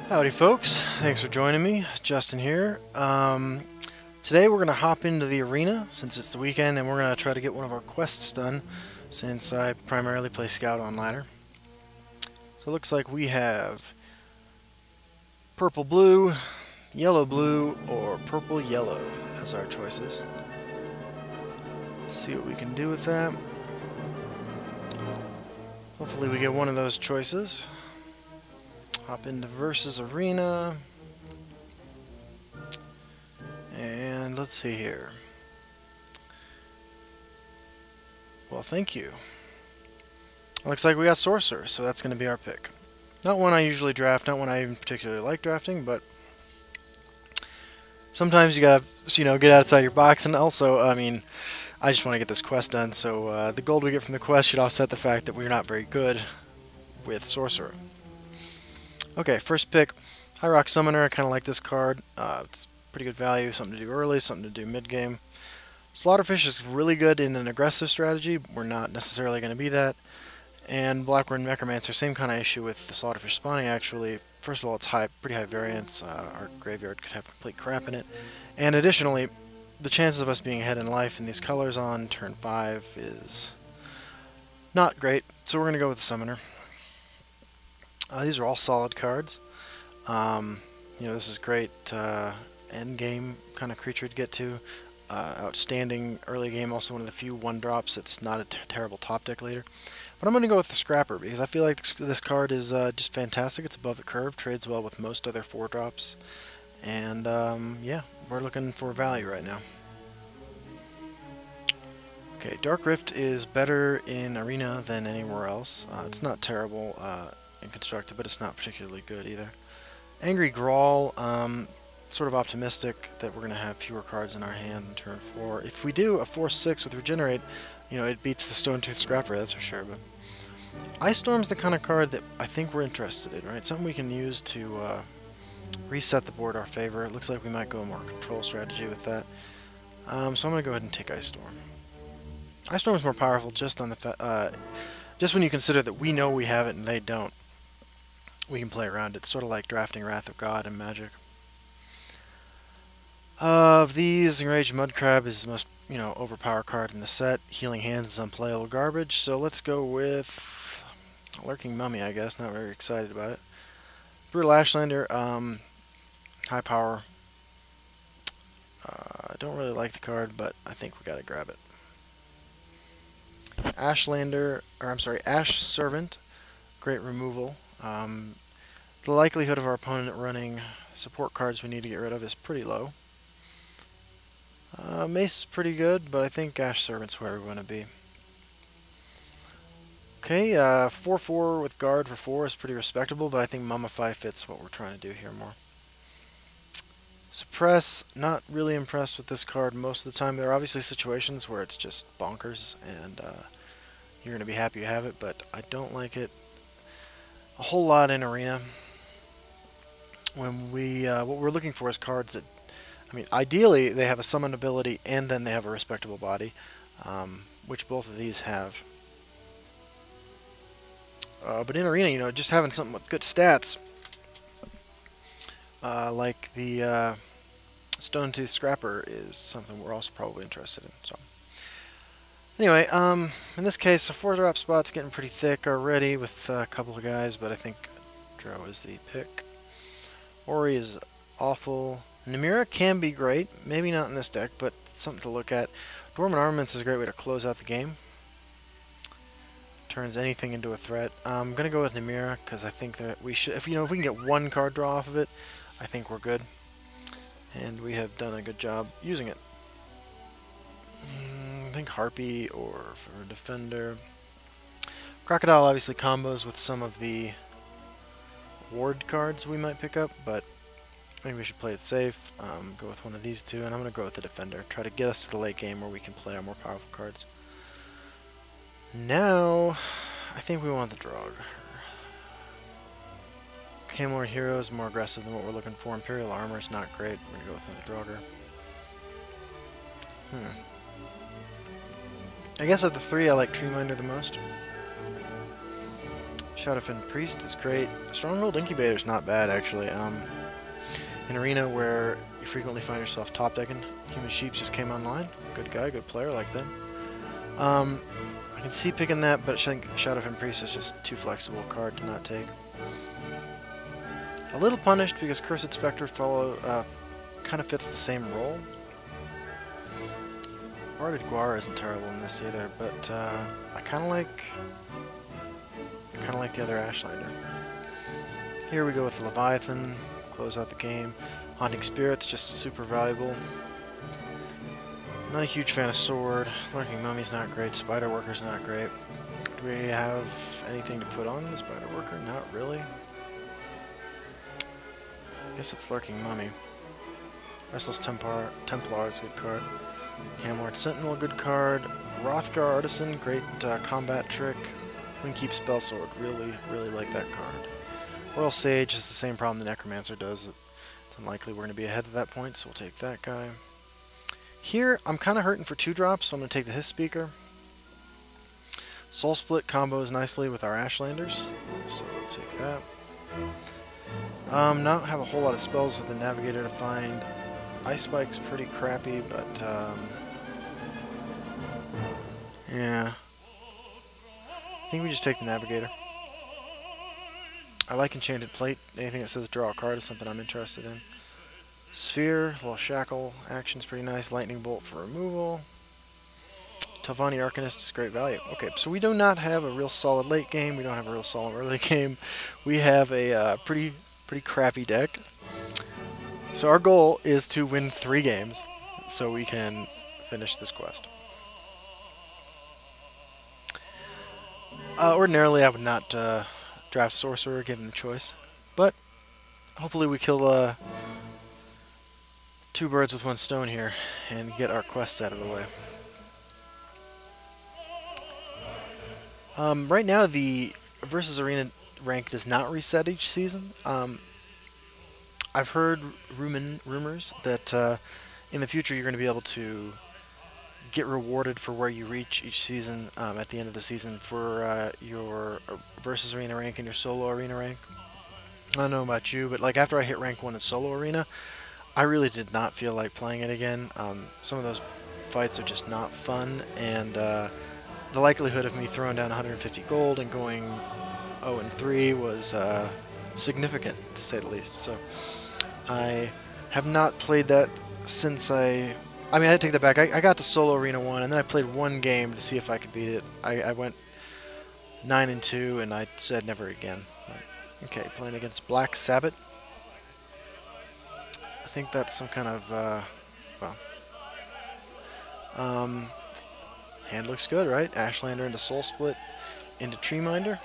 Howdy folks, thanks for joining me. Justin here. Today we're going to hop into the arena since it's the weekend, and we're going to try to get one of our quests done since I primarily play Scout on ladder. So it looks like we have purple blue, yellow blue, or purple yellow as our choices. Let's see what we can do with that. Hopefully we get one of those choices. Hop into versus arena, and let's see here. Well, thank you. Looks like we got Sorcerer, so that's going to be our pick. Not one I usually draft, not one I even particularly like drafting, but sometimes you gotta, get outside your box. And also, I just want to get this quest done, so the gold we get from the quest should offset the fact that we're not very good with Sorcerer. Okay, first pick, High Rock Summoner. I kind of like this card. It's pretty good value, something to do early, something to do mid-game. Slaughterfish is really good in an aggressive strategy. We're not necessarily going to be that. And Blackburn Necromancer, same kind of issue with the Slaughterfish spawning, actually. First of all, it's pretty high variance. Our graveyard could have complete crap in it. And additionally, the chances of us being ahead in life in these colors on turn 5 is not great, so we're going to go with the Summoner. These are all solid cards. This is great end game kind of creature to get to. Outstanding early game, also one of the few 1-drops that's not a terrible top deck later. But I'm going to go with the Scrapper because I feel like this card is just fantastic. It's above the curve, trades well with most other 4-drops. And yeah, we're looking for value right now. Okay, Dark Rift is better in Arena than anywhere else. It's not terrible and constructed, but it's not particularly good either. Angry Grawl, sort of optimistic that we're going to have fewer cards in our hand in turn 4. If we do a 4/6 with Regenerate, it beats the Stone Tooth Scrapper, that's for sure. But Ice Storm's the kind of card that I think we're interested in, right? Something we can use to reset the board our favor. It looks like we might go a more control strategy with that. So I'm going to go ahead and take Ice Storm. Ice Storm is more powerful just on the just when you consider that we know we have it and they don't. We can play around it, sort of like drafting Wrath of God in Magic. Of these, Enraged Mudcrab is the most, overpowered card in the set. Healing Hands is unplayable garbage, so let's go with Lurking Mummy, I guess. Not very excited about it. Brutal Ashlander, high power. I don't really like the card, but I think we gotta grab it. Ash Servant, great removal. The likelihood of our opponent running support cards we need to get rid of is pretty low. Mace is pretty good, but I think Ash Servant's where we want to be. Okay, 4/4 with guard for 4 is pretty respectable, but I think Mummify fits what we're trying to do here more. Suppress, not really impressed with this card most of the time. There are obviously situations where it's just bonkers, and you're going to be happy you have it, but I don't like it a whole lot in Arena. When what we're looking for is cards that, ideally they have a summon ability and then they have a respectable body, which both of these have. But in Arena, just having something with good stats, like the Stone Tooth Scrapper, is something we're also probably interested in. So, anyway, in this case, a 4-drop spot's getting pretty thick already with a couple of guys, but I think Dro is the pick. Ori is awful. Namira can be great, maybe not in this deck, but it's something to look at. Dormant Armaments is a great way to close out the game. Turns anything into a threat. I'm gonna go with Namira because I think that we should, if we can get one card draw off of it, I think we're good, and we have done a good job using it. I think Harpy or for a defender. Crocodile obviously combos with some of the ward cards we might pick up, but I think we should play it safe. Go with one of these two, and I'm going to go with the defender. Try to get us to the late game where we can play our more powerful cards. Now, I think we want the Drog. Camelor Hero is more aggressive than what we're looking for. Imperial Armor is not great. We're going to go with another Drogger. I guess of the three, I like Treeminder the most. Shadowfen Priest is great. Stronghold Incubator is not bad, actually. An arena where you frequently find yourself top decking. Human Sheeps just came online. Good guy, good player, like them. I can see picking that, but I think Shadowfen Priest is just too flexible a card to not take. A little punished because Cursed Spectre kind of fits the same role. Barded Guar isn't terrible in this either, but I kind of like the other Ashlander. Here we go with the Leviathan, close out the game. Haunting Spirit's just super valuable. Not a huge fan of Sword. Lurking Mummy's not great. Spider Worker's not great. Do we have anything to put on the Spider Worker? Not really. Guess it's Lurking Mummy. Restless Templar is a good card. Camlord Sentinel, good card. Rothgar Artisan, great combat trick. Windkeep Spellsword, really like that card. Royal Sage has the same problem the Necromancer does. It's unlikely we're going to be ahead at that point, so we'll take that guy. Here, I'm kind of hurting for 2-drops, so I'm going to take the Hiss Speaker. Soul Split combos nicely with our Ashlanders, so we'll take that. Not have a whole lot of spells with the Navigator to find. Ice Spike's pretty crappy, but yeah. I think we just take the Navigator. I like Enchanted Plate. Anything that says draw a card is something I'm interested in. Sphere, well, Shackle action's pretty nice. Lightning Bolt for removal. Telvanni Arcanist is great value. Okay, so we do not have a real solid late game. We don't have a real solid early game. We have a pretty crappy deck. So our goal is to win 3 games so we can finish this quest. Ordinarily, I would not draft Sorcerer given the choice, but hopefully we kill 2 birds with 1 stone here and get our quest out of the way. Right now, the Versus Arena rank does not reset each season. I've heard rumors that in the future you're going to be able to get rewarded for where you reach each season at the end of the season for your Versus Arena rank and your Solo Arena rank. I don't know about you, but like after I hit rank 1 in Solo Arena, I really did not feel like playing it again. Some of those fights are just not fun, and the likelihood of me throwing down 150 gold and going 0-3 was significant, to say the least. So I have not played that since I mean, I had to take that back. I got to Solo Arena 1, and then I played 1 game to see if I could beat it. I went 9-2, and I said never again. But, okay, playing against Black Sabbath. I think that's some kind of, hand looks good, right? Ashlander into Soul Split into Treeminder.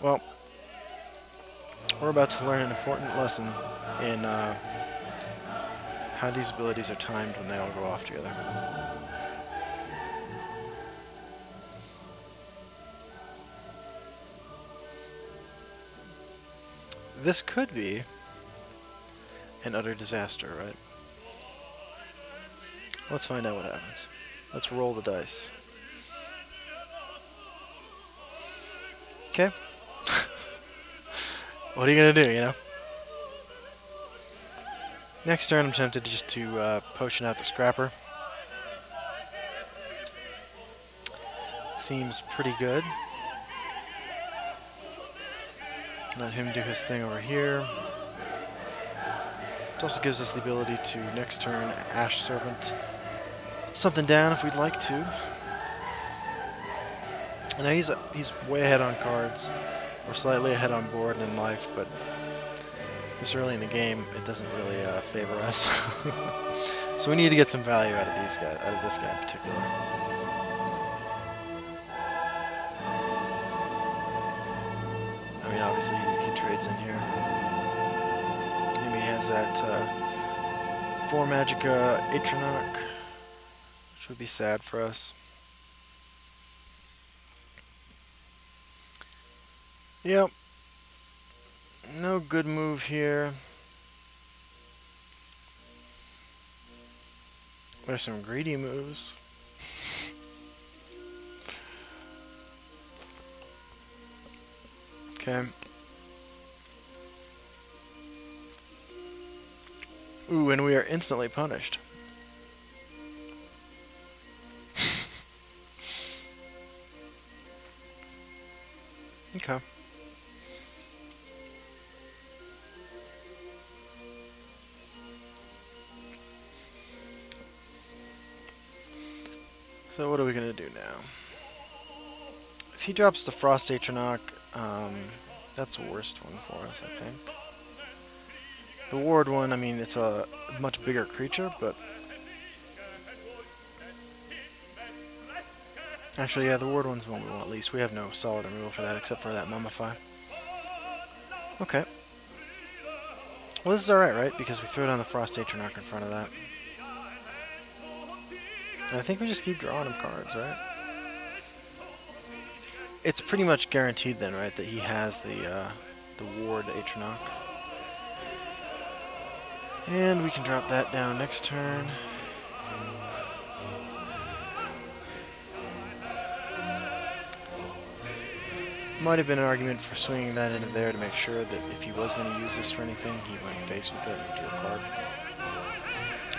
Well, we're about to learn an important lesson in how these abilities are timed when they all go off together. This could be an utter disaster, right? Let's find out what happens. Let's roll the dice. Okay. What are you going to do, you know? Next turn I'm tempted just to potion out the Scrapper. Seems pretty good. Let him do his thing over here. It also gives us the ability to, next turn, Ash Servant something down if we'd like to. And now he's way ahead on cards. We're slightly ahead on board and in life, but this early in the game, it doesn't really favor us. So we need to get some value out of these guys, out of this guy in particular. I mean, obviously he trades in here. Maybe he has that 4 Magicka Atronach, which would be sad for us. Yep. No good move here. There's some greedy moves. Okay. Ooh, and we are instantly punished. Okay. So what are we going to do now? If he drops the Frost Atronach, that's the worst one for us, I think. The Ward one, I mean, it's a much bigger creature, but... Actually, yeah, the Ward one's the one we want least. We have no solid removal for that, except for that Mummify. Okay. Well, this is alright, right? Because we throw down the Frost Atronach in front of that. And I think we just keep drawing him cards, right? It's pretty much guaranteed then, right, that he has the Ward Atronach. And we can drop that down next turn. Might have been an argument for swinging that into there to make sure that if he was going to use this for anything, he went face with it and drew a card.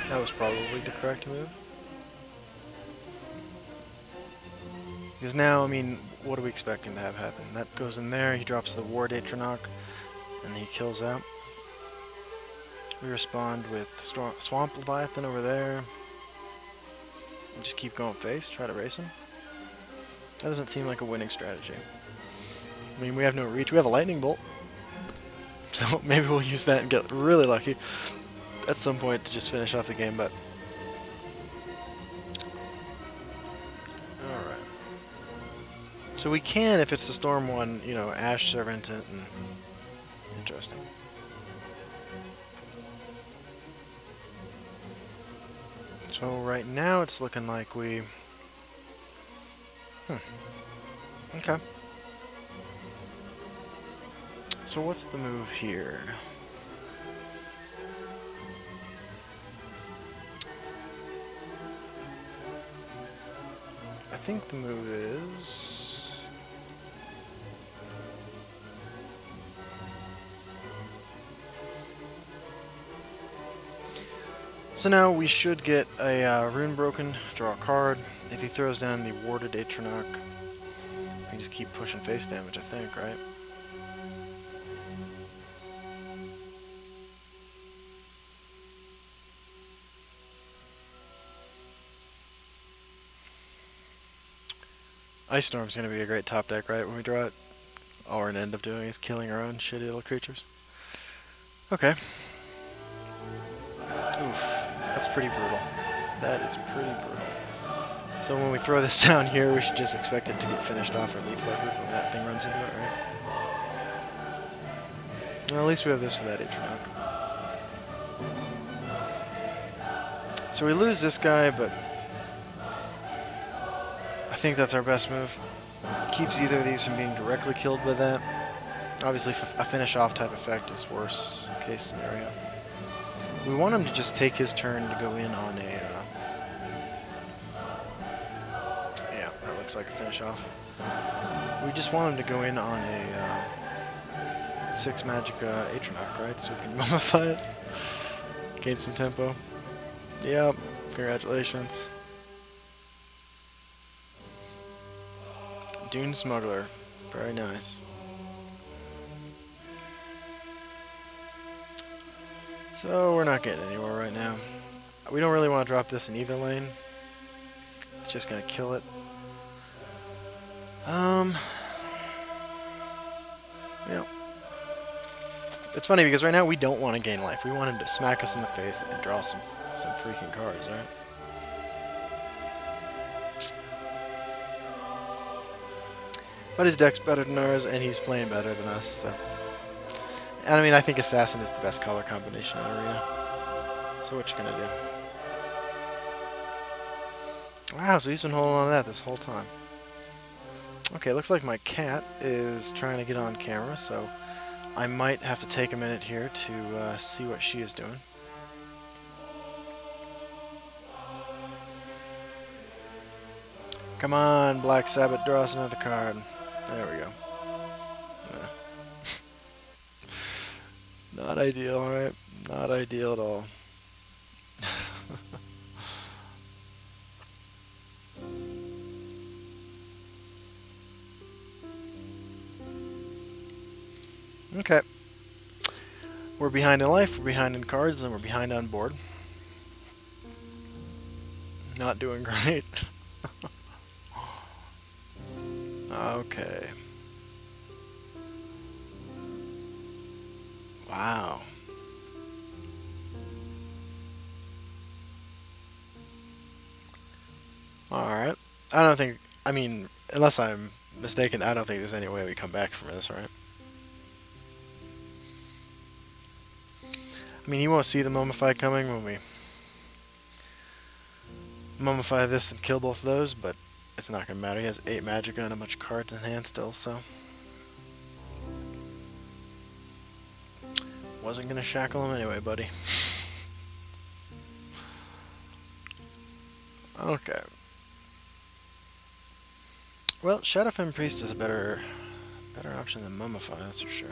That was probably the correct move. Because now, I mean, what are we expecting to have happen? That goes in there, he drops the Ward Atronach, and he kills out. We respond with Swamp Leviathan over there. And just keep going face, try to race him. That doesn't seem like a winning strategy. I mean, we have no reach. We have a Lightning Bolt. So maybe we'll use that and get really lucky at some point to just finish off the game, but... Alright. So we can, if it's the Storm one, you know, Ash Servant it and... Interesting. So right now it's looking like we... Okay. So what's the move here? I think the move is... So now we should get a Rune Broken, draw a card. If he throws down the Warded Atronach, we can just keep pushing face damage, I think, right? Ice Storm's going to be a great top deck, right, when we draw it? All we're going to end up doing is killing our own shitty little creatures. Okay. Oof. That's pretty brutal. That is pretty brutal. So when we throw this down here, we should just expect it to get finished off or leaf liquid when that thing runs into it, right? Well, at least we have this for that Atronach. So we lose this guy, but... I think that's our best move. Keeps either of these from being directly killed by that. Obviously, a finish off type effect is worst case scenario. We want him to just take his turn to go in on a... yeah, that looks like a finish off. We just want him to go in on a 6 magic Atronach, right? So we can mummify it. Gain some tempo. Yep, congratulations. Dune Smuggler. Very nice. So we're not getting anywhere right now. We don't really want to drop this in either lane. It's just going to kill it. Yeah. It's funny because right now we don't want to gain life. We want him to smack us in the face and draw some freaking cards, right? But his deck's better than ours, and he's playing better than us, so... And I mean, I think Assassin is the best color combination in Arena. So what you gonna do? Wow, so he's been holding on to that this whole time. Okay, looks like my cat is trying to get on camera, so I might have to take a minute here to see what she is doing. Come on, Black Sabbath, draw us another card. There we go. Not ideal, alright? Not ideal at all. Okay. We're behind in life, we're behind in cards, and we're behind on board. Not doing great. Okay. Wow. Alright. I don't think, I mean, unless I'm mistaken, I don't think there's any way we come back from this, right? I mean, he won't see the Mummify coming when we Mummify this and kill both of those, but it's not going to matter. He has 8 Magicka and a bunch of cards in hand still, so... Wasn't going to shackle him anyway, buddy. Okay. Well, Shadowfen Priest is a better option than Mummify, that's for sure.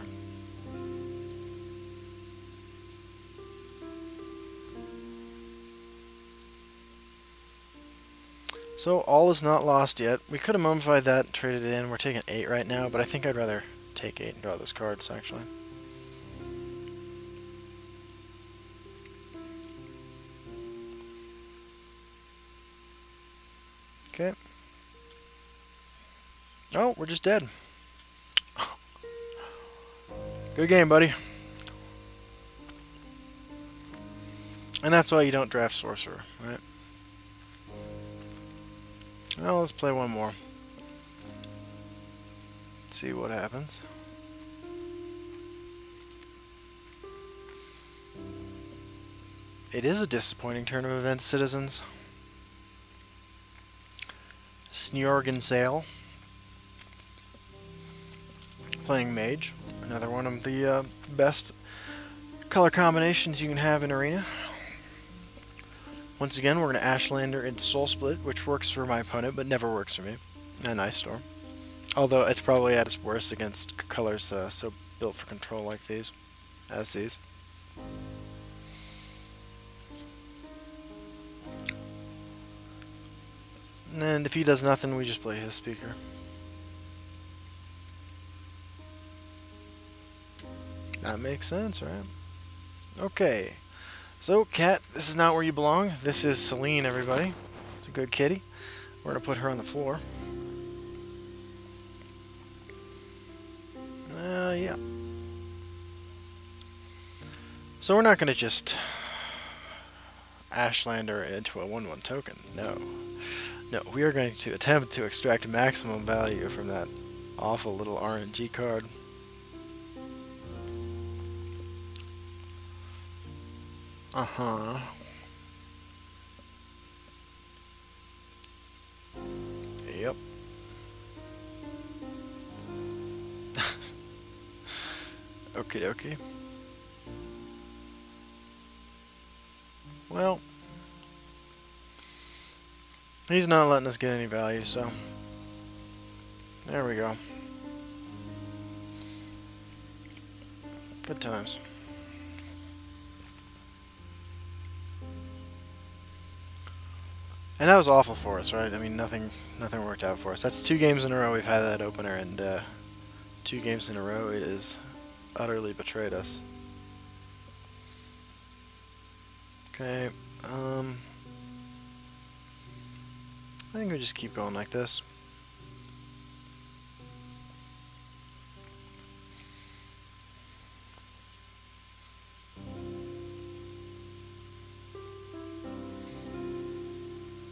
So, all is not lost yet. We could have mummified that and traded it in. We're taking 8 right now, but I think I'd rather take 8 and draw those cards, actually. Okay. Oh, we're just dead. Good game, buddy. And that's why you don't draft Sorcerer, right? Well, let's play one more. See what happens. It is a disappointing turn of events, citizens. Snorgan Sale. Playing Mage. Another one of the best color combinations you can have in Arena. Once again, we're going to Ashlander into Soul Split, which works for my opponent, but never works for me. And Ice Storm. Although it's probably at its worst against colors so built for control like these. As these. And if he does nothing, we just play his speaker. That makes sense, right? Okay. So, Cat, this is not where you belong. This is Celine, everybody. It's a good kitty. We're going to put her on the floor. Yeah. So we're not going to just Ashlander into a 1/1 token. No. No, we are going to attempt to extract maximum value from that awful little RNG card. Uh-huh. Yep. Okie dokie. Well, he's not letting us get any value, so there we go. Good times. And that was awful for us, right? I mean, nothing worked out for us. That's 2 games in a row we've had that opener, and 2 games in a row it has utterly betrayed us. Okay, I think we just keep going like this.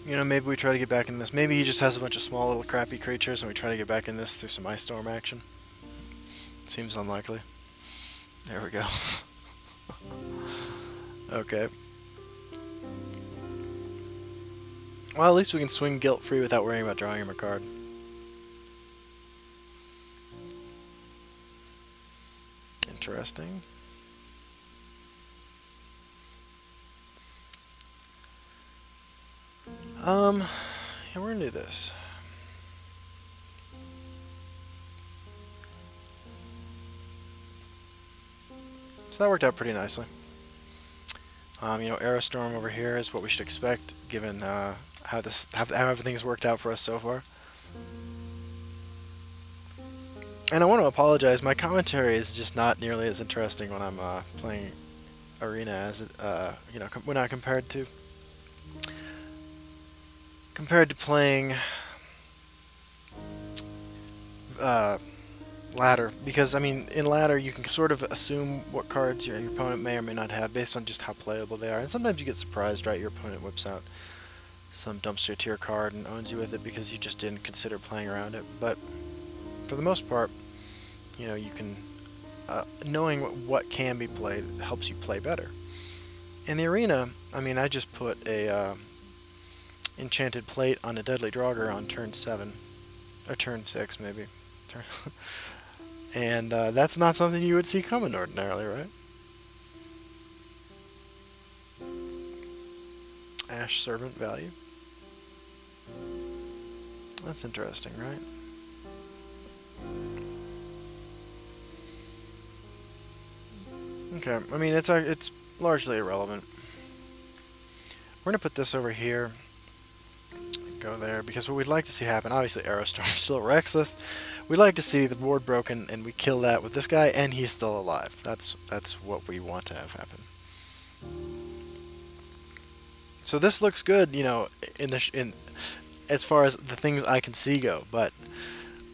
You know, maybe we try to get back in this. Maybe he just has a bunch of small little crappy creatures and we try to get back in this through some Ice Storm action. Seems unlikely. There we go. Okay. Well, at least we can swing guilt-free without worrying about drawing him a card. Interesting. Yeah, we're gonna do this. So that worked out pretty nicely. You know, Aerostorm over here is what we should expect, given how everything's worked out for us so far. And I want to apologize. My commentary is just not nearly as interesting when I'm playing Arena as it, you know, when I compared to playing ladder, because I mean in ladder you can sort of assume what cards your opponent may or may not have based on just how playable they are, and sometimes you get surprised, right? Your opponent whips out some dumpster tier card and owns you with it because you just didn't consider playing around it. But for the most part, you know, you can knowing what can be played helps you play better. In the arena, I mean, I just put a enchanted plate on a deadly Draugr on turn 7 or turn 6 maybe. And that's not something you would see coming ordinarily, right? Ash Servant value. That's interesting, right? Okay, I mean, it's largely irrelevant. We're going to put this over here. Go there, because what we'd like to see happen, obviously Aerostorm still wrecks us. We'd like to see the board broken and we kill that with this guy and he's still alive. That's what we want to have happen. So this looks good, you know, in as far as the things I can see go, but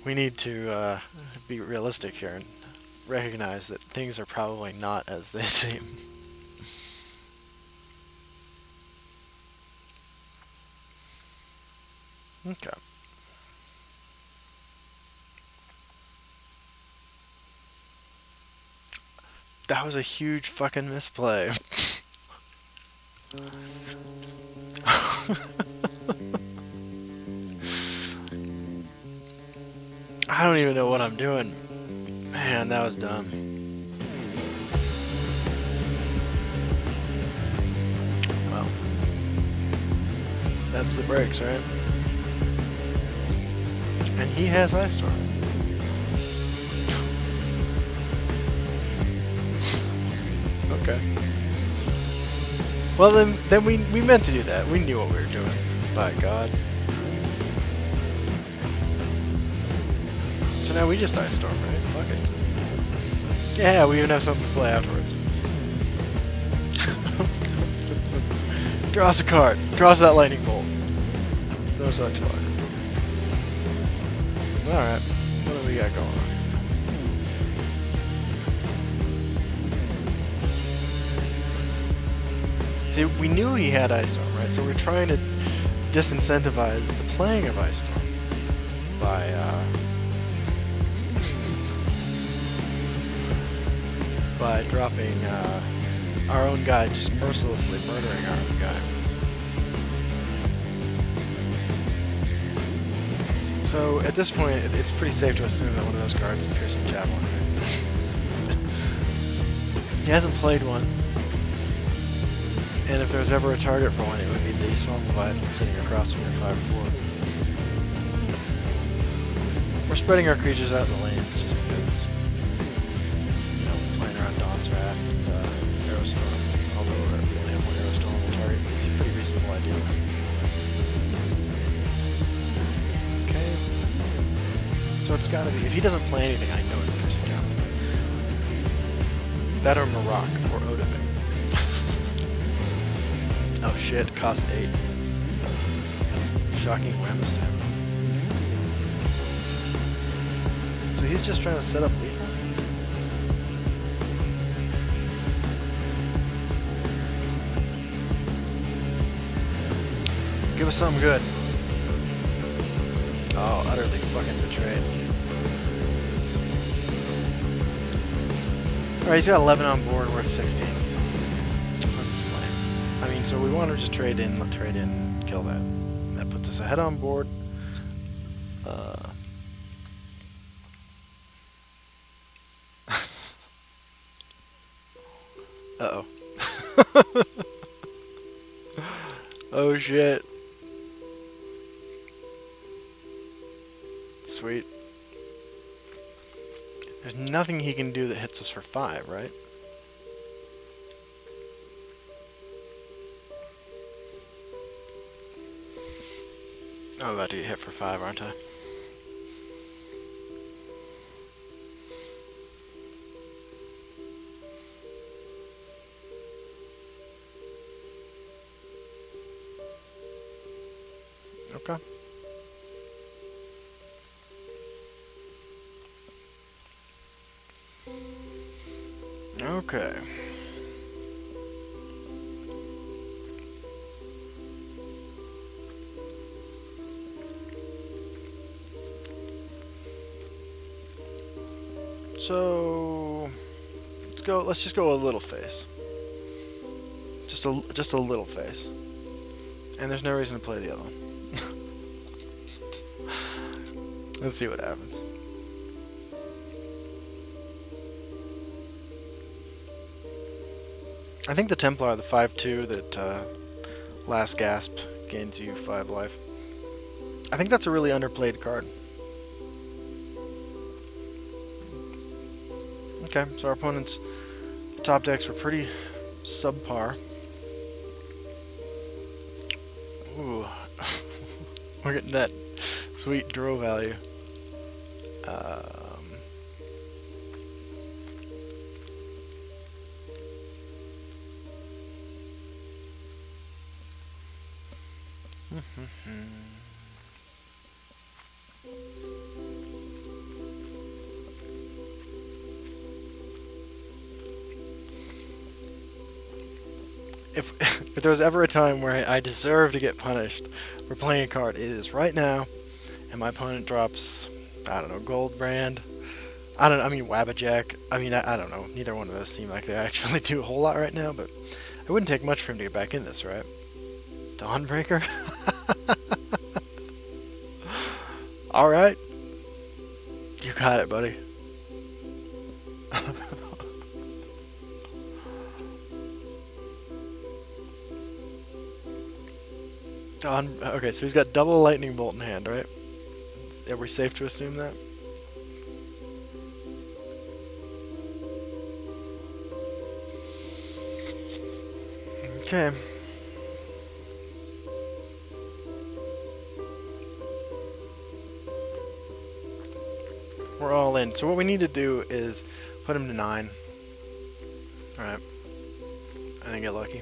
we need to be realistic here and recognize that things are probably not as they seem. Okay. That was a huge fucking misplay. I don't even know what I'm doing. Man, that was dumb. Well, them's the breaks, right? And he has Ice Storm. Okay. Well then we meant to do that. We knew what we were doing. By God. So now we just Ice Storm, right? Fuck it. Yeah, we even have something to play afterwards. Draw us a card. Draw us that lightning bolt. No such luck. Alright. What do we got going on here? See, we knew he had Ice Storm, right? So we're trying to disincentivize the playing of Ice Storm by dropping our own guy, just mercilessly murdering our own guy. So at this point, it's pretty safe to assume that one of those cards is Piercing Javelin, right? He hasn't played one, and if there's ever a target for one, it would be the Swamp Leviathan sitting across from your 5/4. We're spreading our creatures out in the lanes just because, you know, we're playing around Dawn's Wrath and Aerostorm, although we only have one Aerostorm on the target. It's a pretty reasonable idea. Okay. So it's gotta be, if he doesn't play anything, I know it's Piercing Javelin. That or Marak or Odin. Oh shit, cost 8. Shocking Ramestan. So he's just trying to set up lethal? Give us something good. Oh, utterly fucking betrayed. Alright, he's got 11 on board, we're at 16. What's his plan? I mean, so we want to just trade in, kill that. That puts us ahead on board. Uh-oh. Oh shit. Sweet. There's nothing he can do that hits us for 5, right? I'm about to get hit for 5, aren't I? Okay. Okay. So let's just go a little face. Just a little face. And there's no reason to play the other one. Let's see what happens. I think the Templar, the 5/2 that Last Gasp gains you 5 life. I think that's a really underplayed card. Okay, so our opponent's top decks were pretty subpar. Ooh. We're getting that sweet draw value. If there was ever a time where I deserve to get punished for playing a card, it is right now. And my opponent drops, I don't know, Gold Brand. I mean Wabbajack. I mean, I don't know. Neither one of those seem like they actually do a whole lot right now, but it wouldn't take much for him to get back in this, right? Dawnbreaker? Alright. You got it, buddy. Okay, so he's got double lightning bolt in hand, right? Are we safe to assume that? Okay. We're all in. So what we need to do is put him to 9. Alright. And then get lucky.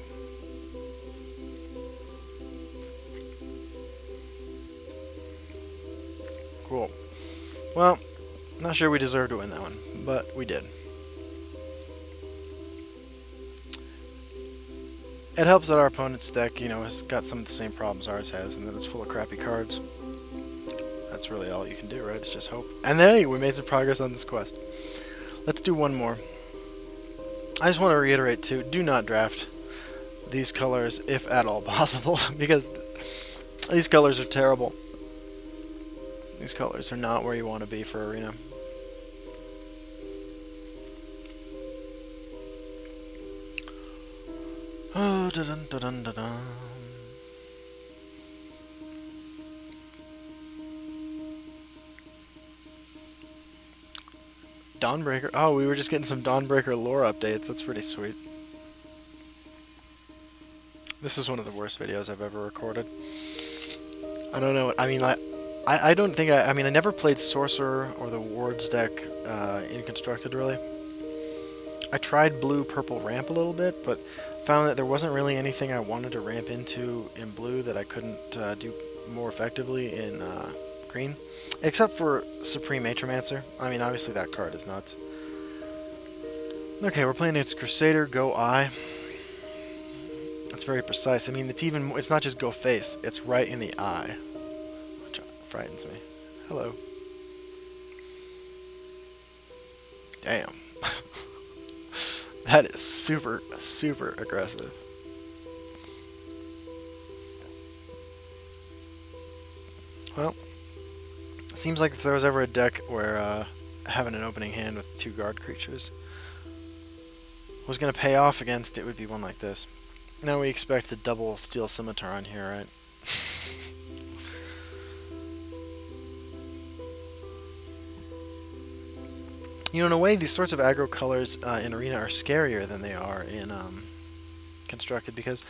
Cool. Well, not sure we deserve to win that one, but we did. It helps that our opponent's deck, you know, has got some of the same problems ours has, and that it's full of crappy cards. That's really all you can do, right? It's just hope. And then hey, we made some progress on this quest. Let's do one more. I just want to reiterate, too, do not draft these colors, if at all possible, because these colors are terrible. These colors are not where you want to be for Arena. Oh, da-dun-da-dun-da-dun. Dawnbreaker. Oh, we were just getting some Dawnbreaker lore updates. That's pretty sweet. This is one of the worst videos I've ever recorded. I don't know. I mean, I don't think I mean, I never played Sorcerer or the Wards deck in Constructed, really. I tried blue, purple ramp a little bit, but found that there wasn't really anything I wanted to ramp into in blue that I couldn't do more effectively in green. Except for Supreme Atromancer. I mean, obviously that card is nuts. Okay, we're playing against Crusader, go eye. That's very precise. I mean, it's not just go face, it's right in the eye. Which frightens me. Hello. Damn. That is super, super aggressive. Well, it seems like if there was ever a deck where having an opening hand with 2 guard creatures was going to pay off against, it would be one like this. Now we expect the double Steel Scimitar on here, right? You know, in a way, these sorts of aggro colors in Arena are scarier than they are in Constructed, because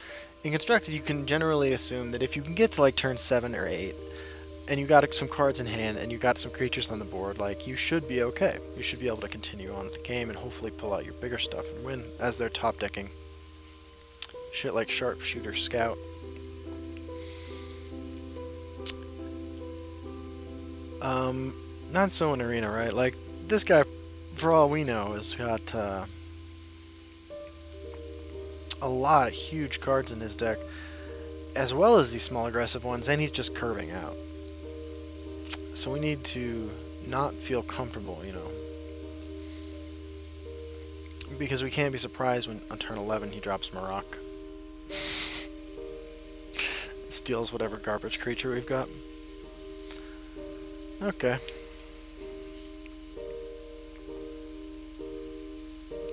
in Constructed you can generally assume that if you can get to like turn 7 or 8, and you got some cards in hand, and you got some creatures on the board, like, you should be okay. You should be able to continue on with the game and hopefully pull out your bigger stuff and win, as they're top decking shit like Sharpshooter Scout. Not so in Arena, right? Like, this guy, for all we know, has got a lot of huge cards in his deck, as well as these small aggressive ones, and he's just curving out. So we need to not feel comfortable, you know, because we can't be surprised when on turn 11 he drops Marok. Steals whatever garbage creature we've got. Okay.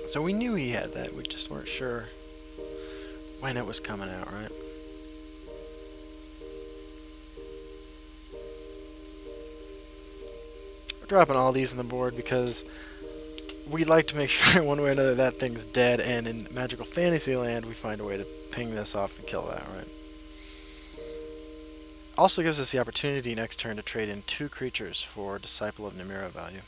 So we knew he had that, we just weren't sure when it was coming out, right? We're dropping all these on the board because we'd like to make sure one way or another that thing's dead, and in Magical Fantasyland we find a way to ping this off and kill that, right? Also gives us the opportunity next turn to trade in 2 creatures for Disciple of Nimira value.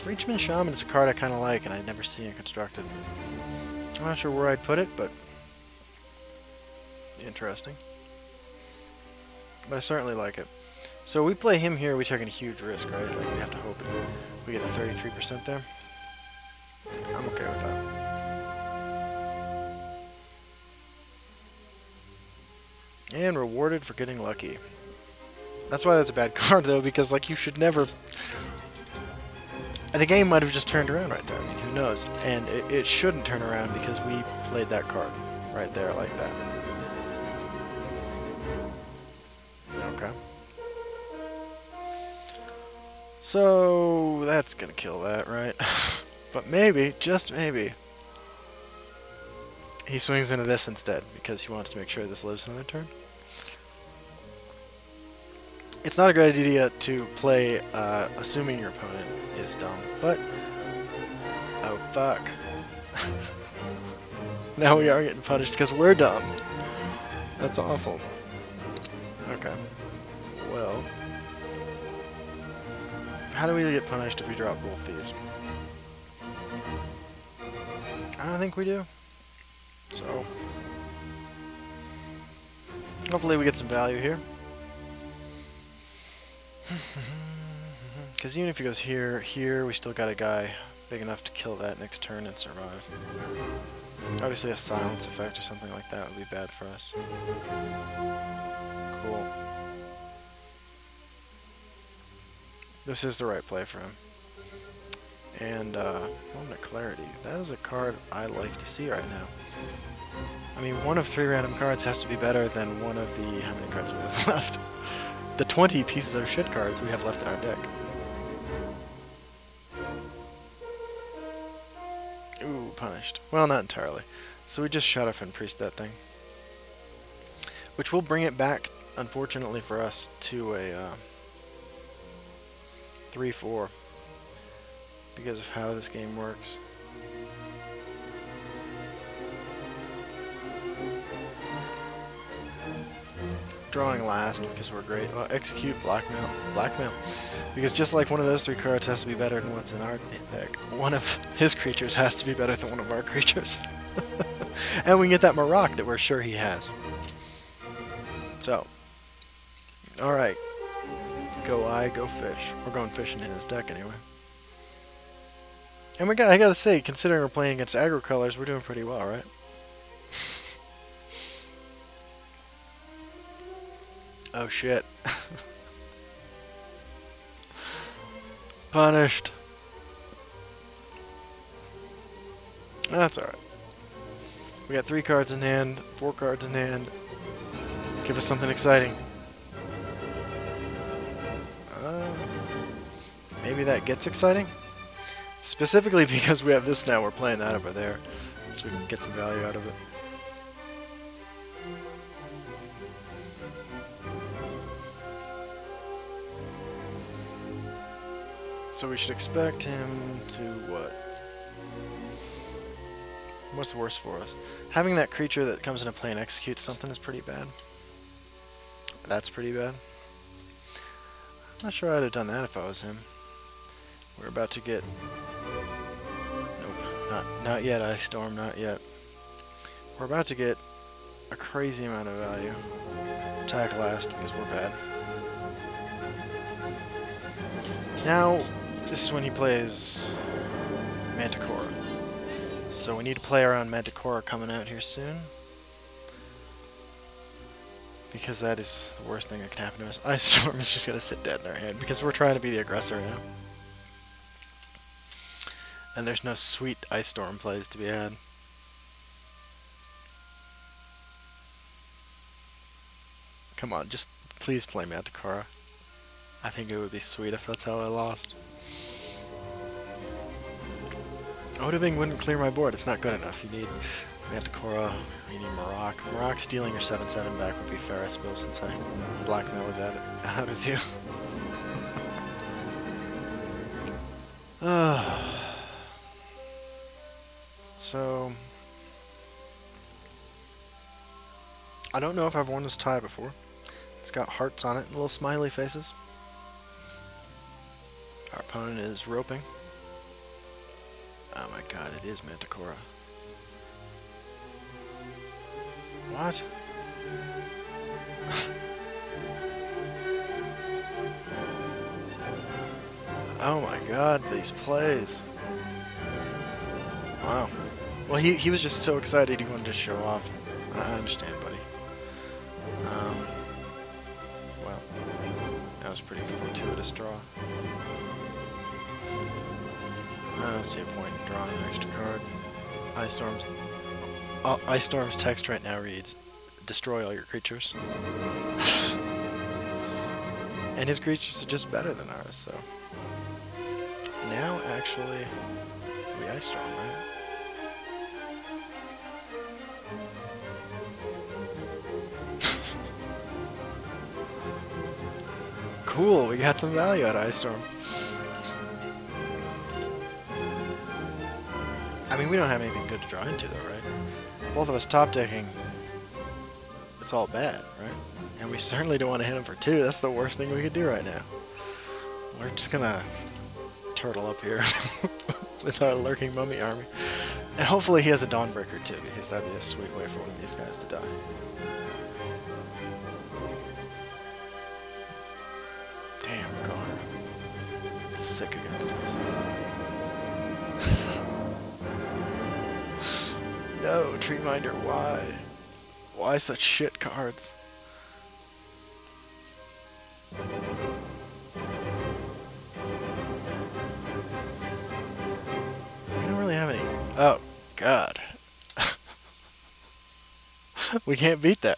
Reachman Shaman is a card I kind of like, and I never see it constructed. I'm not sure where I'd put it, but interesting. But I certainly like it. So we play him here, we're taking a huge risk, right? Like, we have to hope we get the 33% there. I'm okay with that. And rewarded for getting lucky. That's why that's a bad card, though, because, like, you should never... The game might have just turned around right there. I mean, who knows? And it shouldn't turn around because we played that card right there like that. Okay. So, that's gonna kill that, right? But maybe, just maybe, he swings into this instead because he wants to make sure this lives another turn. It's not a great idea to play assuming your opponent is dumb, but... Oh, fuck. Now we are getting punished because we're dumb. That's awful. Okay. Well... How do we get punished if we drop both these? I don't think we do. So... Hopefully we get some value here. Because even if he goes here, here, we still got a guy big enough to kill that next turn and survive. Obviously a silence effect or something like that would be bad for us. Cool. This is the right play for him. And, Moment of Clarity. That is a card I like to see right now. I mean, one of 3 random cards has to be better than one of the... How many cards do we have left? The 20 pieces of shit cards we have left in our deck. Ooh, punished. Well, not entirely. So we just Shadow Fin Priest that thing. Which will bring it back, unfortunately for us, to a 3-4. Because of how this game works. Drawing last because we're great. Oh, execute, blackmail, blackmail. Because just like one of those 3 cards has to be better than what's in our deck, one of his creatures has to be better than one of our creatures. And we can get that Marok that we're sure he has. So, alright. Go I, go fish. We're going fishing in his deck anyway. And I gotta say, considering we're playing against aggro colors, we're doing pretty well, right? Oh shit. Punished. That's alright. We got 3 cards in hand, 4 cards in hand. Give us something exciting. Maybe that gets exciting? Specifically because we have this now, we're playing that over there. So we can get some value out of it. So we should expect him to what? What's worse for us? Having that creature that comes into play and executes something is pretty bad. That's pretty bad. I'm not sure I'd have done that if I was him. We're about to get... Nope. Not yet, Ice Storm. Not yet. We're about to get a crazy amount of value. Attack last because we're bad. Now, this is when he plays Manticora. So we need to play around Manticora coming out here soon. Because that is the worst thing that can happen to us. Ice Storm is just going to sit dead in our hand because we're trying to be the aggressor now. And there's no sweet Ice Storm plays to be had. Come on, just please play Manticora. I think it would be sweet if that's how I lost. Odiving wouldn't clear my board. It's not good enough. You need Manticora. You need Maroc. Maroc stealing your 7/7 back would be fair, I suppose, since I blackmailed that out of you. So... I don't know if I've won this tie before. It's got hearts on it and little smiley faces. Our opponent is roping. Oh my god, it is Manticora. What? Oh my god, these plays. Wow. Well, he was just so excited he wanted to show off. I understand, buddy. Well, that was a pretty fortuitous draw. I don't see a point in drawing an extra card. Ice Storm's text right now reads, "Destroy all your creatures." And his creatures are just better than ours, so... Now, actually, we Ice Storm, right? Cool, we got some value out of Ice Storm. I mean, we don't have anything good to draw into, though, right? Both of us top decking, it's all bad, right? And we certainly don't want to hit him for 2. That's the worst thing we could do right now. We're just gonna turtle up here with our lurking mummy army. And hopefully he has a Dawnbreaker, too, because that'd be a sweet way for one of these guys to die. Damn, God. It's sick against us. No, Treeminder, why? Why such shit cards? We don't really have any... Oh, God. We can't beat that.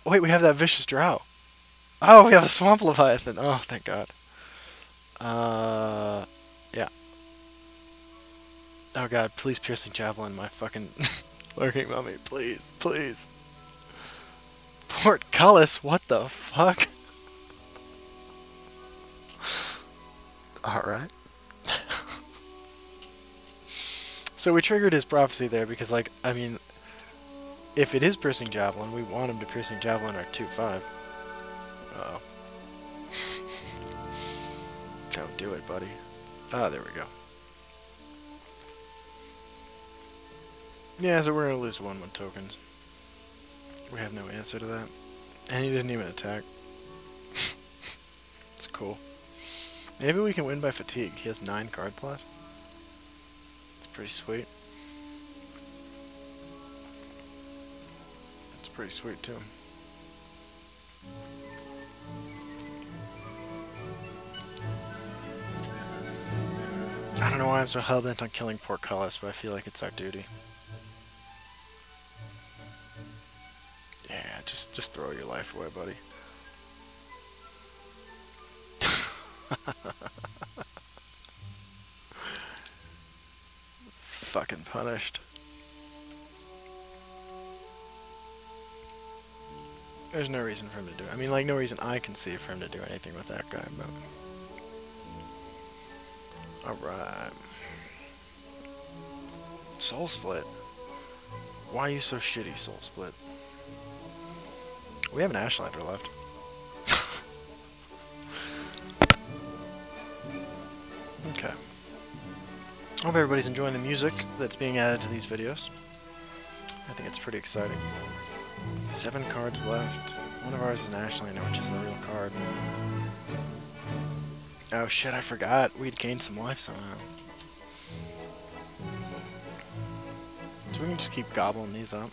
Wait, we have that Vicious Drow. Oh, we have a Swamp Leviathan. Oh, thank God. Yeah. Oh God, please Piercing Javelin my fucking lurking mummy, please, please. Portcullis, what the fuck? Alright. So we triggered his prophecy there because, like, I mean, if it is Piercing Javelin, we want him to Piercing Javelin our 2/5. Uh-oh. Don't do it, buddy. Ah, there we go. Yeah, so we're gonna lose 1/1 tokens. We have no answer to that. And he didn't even attack. It's cool. Maybe we can win by fatigue. He has 9 cards left. It's pretty sweet. It's pretty sweet too. I don't know why I'm so hellbent on killing Portcullis, but I feel like it's our duty. Yeah, just throw your life away, buddy. Fucking punished. There's no reason for him to do it. I mean, like, no reason I can see for him to do anything with that guy, but... Alright. Soul Split. Why are you so shitty, Soul Split? We have an Ashlander left. Okay. I hope everybody's enjoying the music that's being added to these videos. I think it's pretty exciting. 7 cards left. One of ours is an Ashlander, which isn't a real card. Oh shit, I forgot. We'd gained some life somehow. So we can just keep gobbling these up.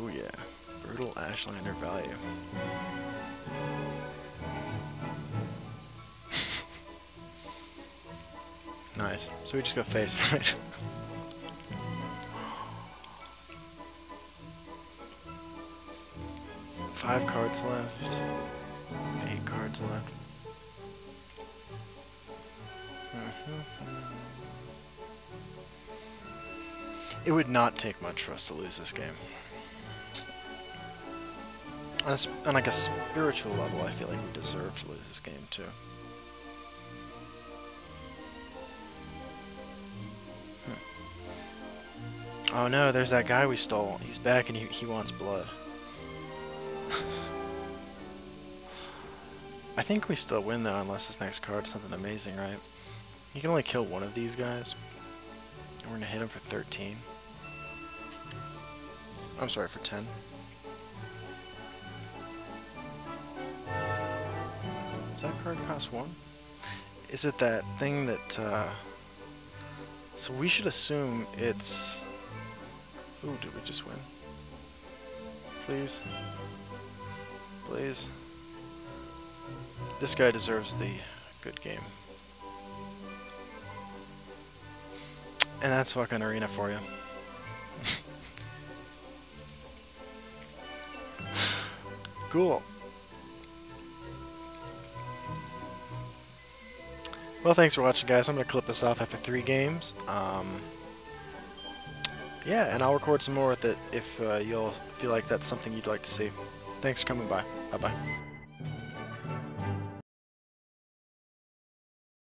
Ooh yeah. Brutal Ashlander value. Nice. So we just go face, right? Five cards left. 8 cards left. It would not take much for us to lose this game. On like a spiritual level, I feel like we deserve to lose this game too. Oh no, there's that guy we stole. He's back and he wants blood. I think we still win though, unless this next card's something amazing, right? You can only kill one of these guys. And we're gonna hit him for 13. I'm sorry, for 10. Does that card cost 1? Is it that thing that, so we should assume it's... Ooh, did we just win? Please. Please. This guy deserves the good game. And that's fucking arena for you. Cool. Well, thanks for watching, guys. I'm going to clip this off after 3 games. Yeah, and I'll record some more with it if you'll feel like that's something you'd like to see. Thanks for coming by. Bye-bye.